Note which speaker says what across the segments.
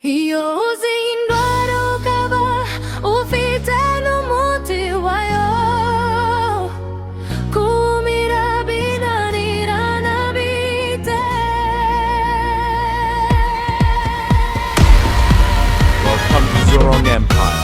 Speaker 1: iyo uzindwara ukaba ufite n'umuti wayo, kumira binanirana bite.
Speaker 2: Welcome to Zorong Empire.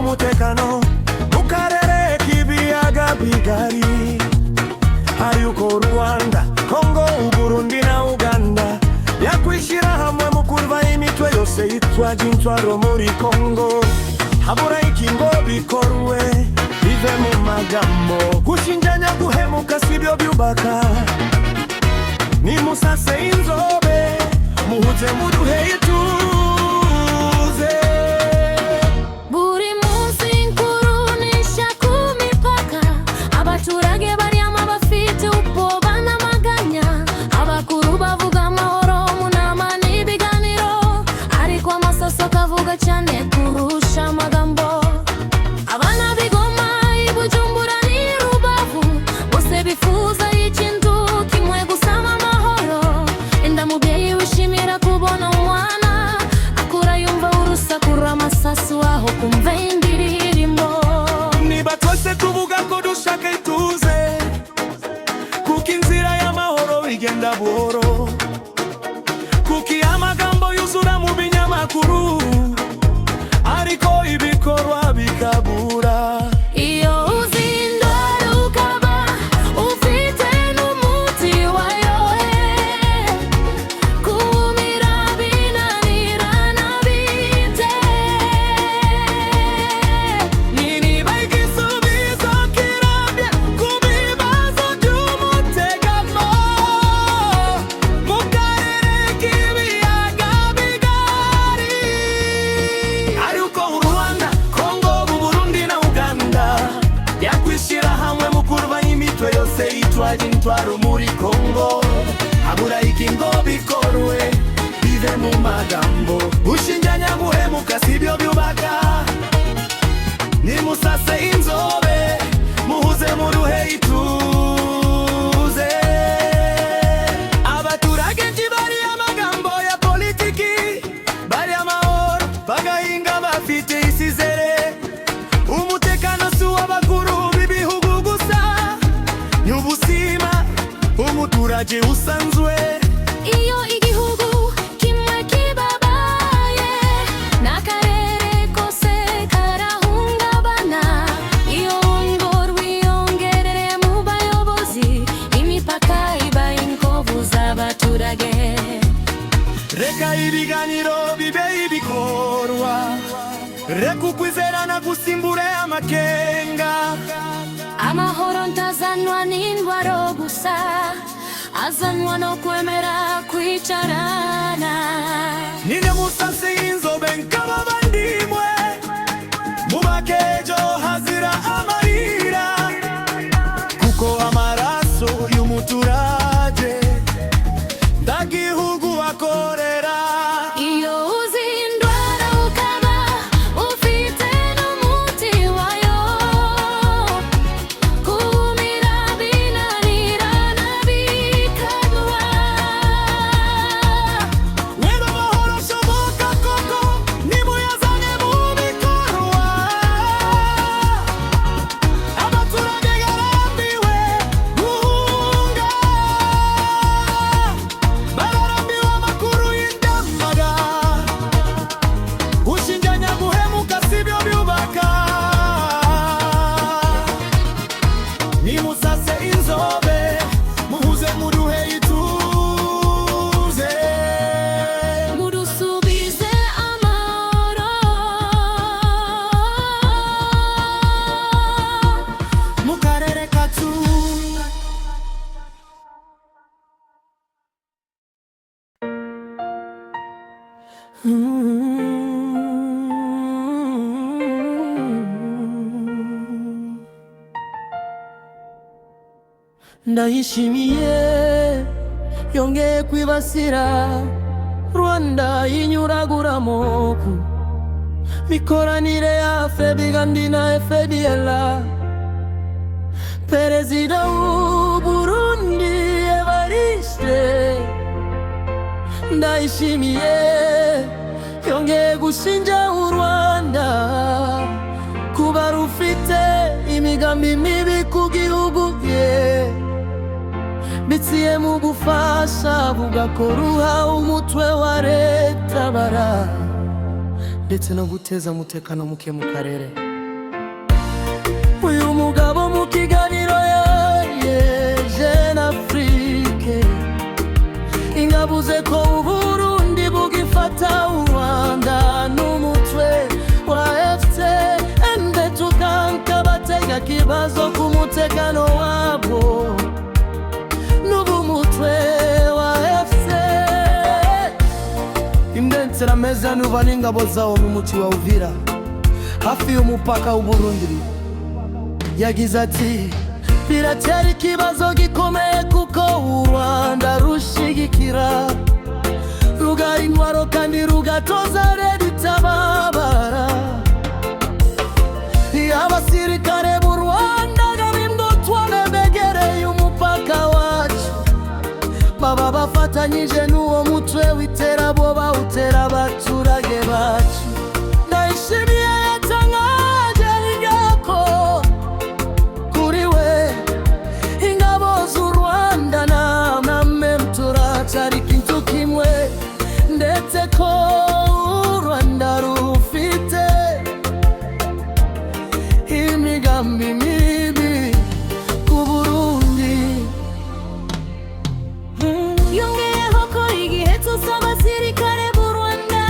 Speaker 3: Umutekano mu karere k'ibiyaga bigari, hayuko Rwanda, Kongo, Burundi na Uganda, yakwishyira hamwe mu kurwanya imitwe yose yitwaje intwaro muri Kongo. Habura iki ngo bikorwe bive mu magambo, gushinjanya guhemuka sibyo byubaka. Nimusase inzobe muhuze muduhe ituze.
Speaker 1: Abaturage bariyama bafite ubwoba n'amaganya, abakuru bavuga amahoro mu nama n'ibiganiro, ariko amasaso akavuga cyane kurusha amagambo. Abana b'Igoma, i Bujumbura n'i Rubavu, bose bifuza ikintu kimwe gusa, amahoro. Enda mubyeyi wishimira kubona umwana akura yumva urusaku rw'amasasu aho kumva indirimbo.
Speaker 3: Niba twese tuvuga ko dushaka ituze, kuko inzira y'amahoro igenda buhoro, kuko amagambo yuzura mu binyamakuru, ariko ibikorwa bikabura.
Speaker 1: Iyo uzindwara ukaba ufite n'umuti wayo, kumira binanirana bite.
Speaker 3: Niba igisubizo kirambye ku bibazo by'umutekano mu karere k'ibiyaga bigari, ariko Rwanda, Kongo, Burundi na Uganda, yakwishyira hamwe mu kurwanya imitwe yose yitwaje intwaro muri Kongo. Habura iki ngo bikorwe bive mu magambo, gushinjanya guhemuka sibyo byubaka. Nimusase inzobe muhuze muduhe ituze. Abaturage ntibari amagambo ya politiki, bari amahoro bagahinga bafite isizere. Umutekano si uw'abakuru b'ibihugu gusa, ni ubuzima umuturage usanzwe.
Speaker 1: Iyo igihugu kimwe kibabaye n'akarere kose karahungabana, iyo ngo rwiyongerere mu bayobozi, imipaka iba inkovu z'abaturage.
Speaker 3: Reka ibiganiro bibe ibikorwa, reka ukwizerana gusimbure amakenga.
Speaker 1: Amahoro ntazanwa n'indwara gusa, azanwa no kwemera kwicarana.
Speaker 3: Ninde musase inzobe nkaba bandimwe, mubake ejo hazira amarira, kuko amaraso y'umuturage ndagihugu akorera.
Speaker 1: Iyo uzindwara ukaba ufite n'umuti wayo, kumira binanirana bikabura.
Speaker 3: Wema amahoro ashoboka koko nimuyazane mu bikorwa. Abaturage barambiwe guhunga, bararambiwe amakuru y'indamaga, gushinjanya guhemuka sibyo byubaka. Nimusase inzobe muhuze muduhe ituze.
Speaker 1: Mudusubize amahoro
Speaker 3: mu karere kacu. Ndayishimiye yongeye kwibasira
Speaker 4: Rwanda inyuraguramoku mikoranire ya FEBIGANDI na FDLR. Perezida w'u Burundi Evariste Ndayishimiye yongeye gushinja u Rwanda kuba rufite imigambi mibi ku gihugu biciye mu gufasha bugakoruha umutwe wa leta bara ndetse no guteza umutekano muke mu karere. Uyu mugabo mu kiganiro Jeune Afrique ingabuze ko u Burundi bugifata u Rwanda n'umutwe wa FCN tukanka batega kibazo ku mutekano wabo n'ubumutwe wa FC imdensera meza nuva n'ingabo zawo mu muci wa Uvira hafi y'umupaka w'u Burundi. Yagize ati biratera ikibazo gikomeye kuko u Rwanda rushigikira rugaha intwaro kandi rugatoza leta itababara. Abasirikare b'u Rwanda gabindotwane begereye umupaka wacu baba bafatanyije n'uwo mutwe w'iterabwoba utera abaturage bacu. Ndayishimiye yatangaje ingako kuri we ingabo z'u Rwanda na memtura cyari kintu kimwe ndetse ko u Rwanda rufite imigambi mibi ku Burundi.
Speaker 1: Yongeyeho ko igihe cyose abasirikare b'u Rwanda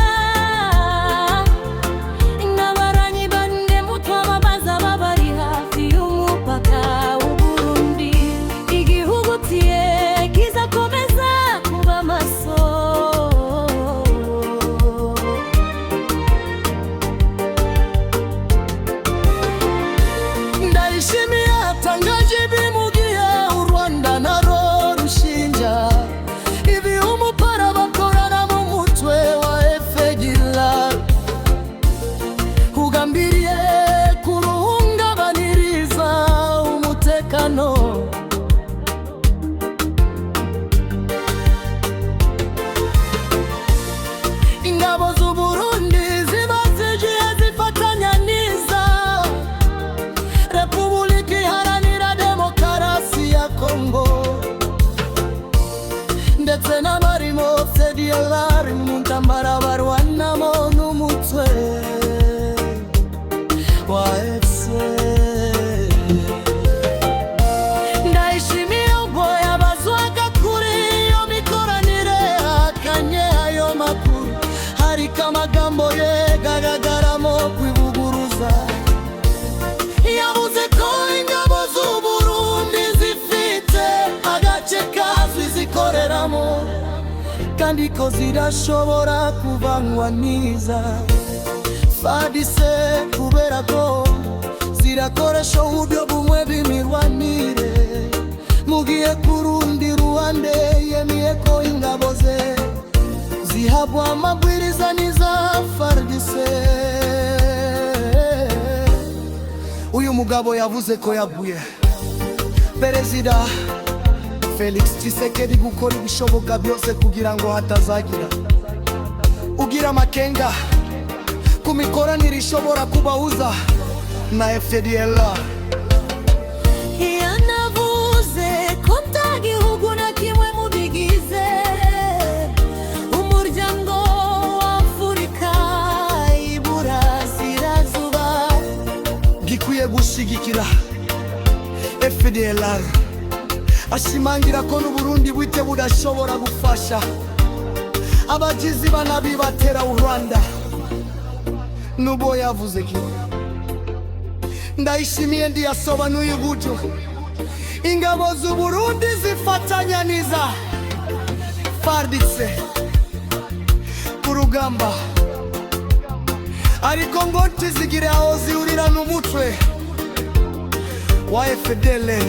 Speaker 1: n'abaranyi bande mutwaba bazaba bari hafi y'umupaka w'u Burundi, igihugu tiye kizakomeza kuba maso.
Speaker 4: Ndayishimiye atangaje bimugiye u Rwanda naro rushinja ibi umupara bakorana mu mutwe wa FDLR ugambiriye kuruhungabaniriza umutekano. Ingabo z'u Burundi ziba zigiye zifatanya n'iza Repubulika Iharanira Demokarasi ya Kongo ndetse n'abarimo FDLR mu ntambara barwanamo n'umutwe wa FC. Ndayishimiye ubwo yabazwaga kuri iyo mikoranire akanye ayo makuru hariko amagambo ye garagaramo kwivuguruza. Yavuze ko ingabo z'u Burundi zifite agace kazwi zikoreramo kandi ko zirashobora kuvanwa n'iza FARDC kubera ko zirakoresha uburyo bumwe bw'imirwanire mu gihe ku rundi ruhande yemeye ko ingabo ze zihabwa amabwiriza n'iza FARDC. Uyu mugabo yavuze ko yabuye Perezida Felix Tshisekedi gukora ibishoboka byose kugira ngo hatazagira ugira amakenga ku mikoranire ishobora kubahuza na FDLR.
Speaker 1: Yanavuze ko nta gihugu na kimwe mu bigize umuryango wa Afurika y'Iburasirazuba
Speaker 4: gikwiye gushigikira FDLR. Ashimangira ko n'u Burundi bwite budashobora gufasha abagizi banabi batera u Rwanda. Nubo yavuze ki Ndayishimiye ndiyasobanuye uburyo ingabo z'u Burundi zifatanya n'iza FARDC ku rugamba ariko ngo ntizigire aho zihurira n'umutwe wa FDLR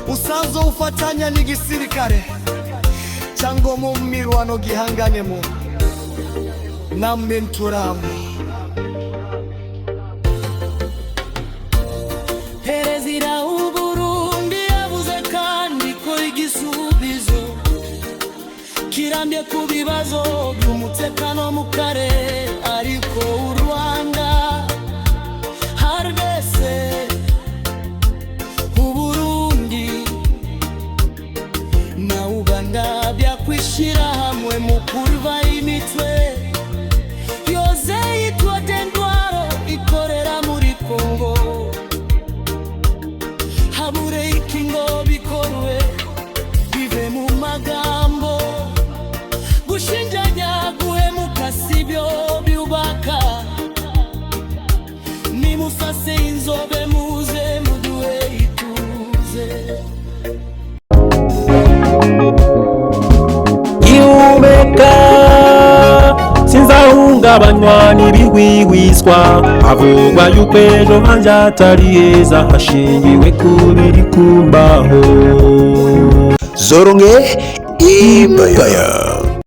Speaker 4: usanzwe ufatanya n'igisirikare chango mu mirwano gihanganemo nambe nturamu. Perezida w'Uburundi yavuze kandi ko igisubizo kirambye ku bibazo by'umutekano mu karere, ariko u Rwanda RDC Uburundi na Uganda byakwishira hamwe mu kurva imitwe yoze yitwa Dendwaro ikorera muri Kongo. Habure ikingo bikorwe bive mu magambo, gushinjanya guhemuka sibyo byubaka. Nimufase inzobe muze muduhe ituze.
Speaker 5: Ihumeka sinzahungabanywa n'ibihwihwiswa, havugwa yuko ejo hanje hatari heza hashingiwe ku biri kumbaho.
Speaker 6: Zoronke Empire.